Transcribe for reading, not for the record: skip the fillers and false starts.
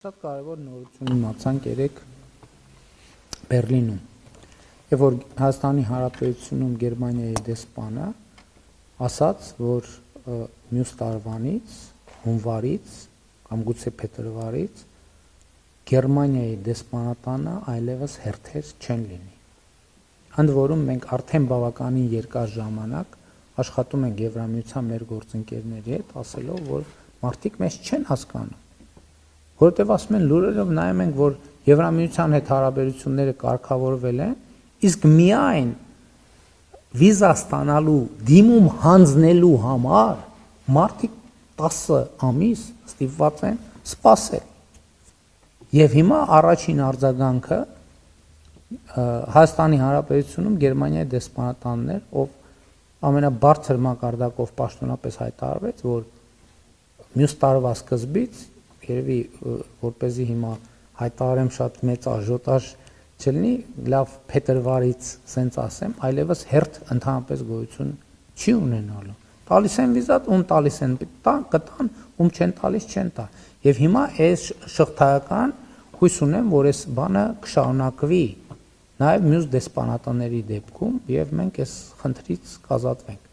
Շատ կարևոր նորություն իմացանք երեկ Բերլինում, եւ որ Հայաստանի Հանրապետությունում Գերմանիայի դեսպանը ասաց, որ մյուս տարվանից, հունվարից կամ գուցե փետրվարից Գերմանիայի դեսպանատանը այլևս հերթեր չեն լինի։ Ընդ որում մենք արդեն բավականին երկար ժամանակ աշխատում ենք Եվրամիության մեր գործընկերների հետ, ասելով, որ մարդիկ մեզ չեն հասկանում։ Որովհետև ասում են լուրերով նայում ենք, որ Եվրամիության հետ հարաբերությունները կարգավորվել են, իսկ միայն վիզա ստանալու դիմում հանձնելու համար մարդիկ 10 ամիս ստիպված են սպասել։ Եվ հիմա առաջին արձագանքը Հայաստանի Հանրապետությունում Գերմանիայի դեսպանատանն էր, ով ամենաբարձր մակարդակով պաշտոնապես հայտարարեց, որ մյուս տարվա սկզբից երևի որպեսզի հիմա հայտարարեմ շատ մեծ աժոտաժ չլինի, լավ փետրվարից սենց ասեմ, այլևս հերթ ընդհանրապես գոյություն չի ունենալու։ Տալիս են վիզա, ում տալիս են կտան, ում չեն տալիս չեն տա։ Եվ հիմա այս շղթայական հույս ունեմ, որ այս բանը կշարունակվի նաև մյուս դեսպանատանների դեպքում, եւ մենք այս խնդրից կազատվենք։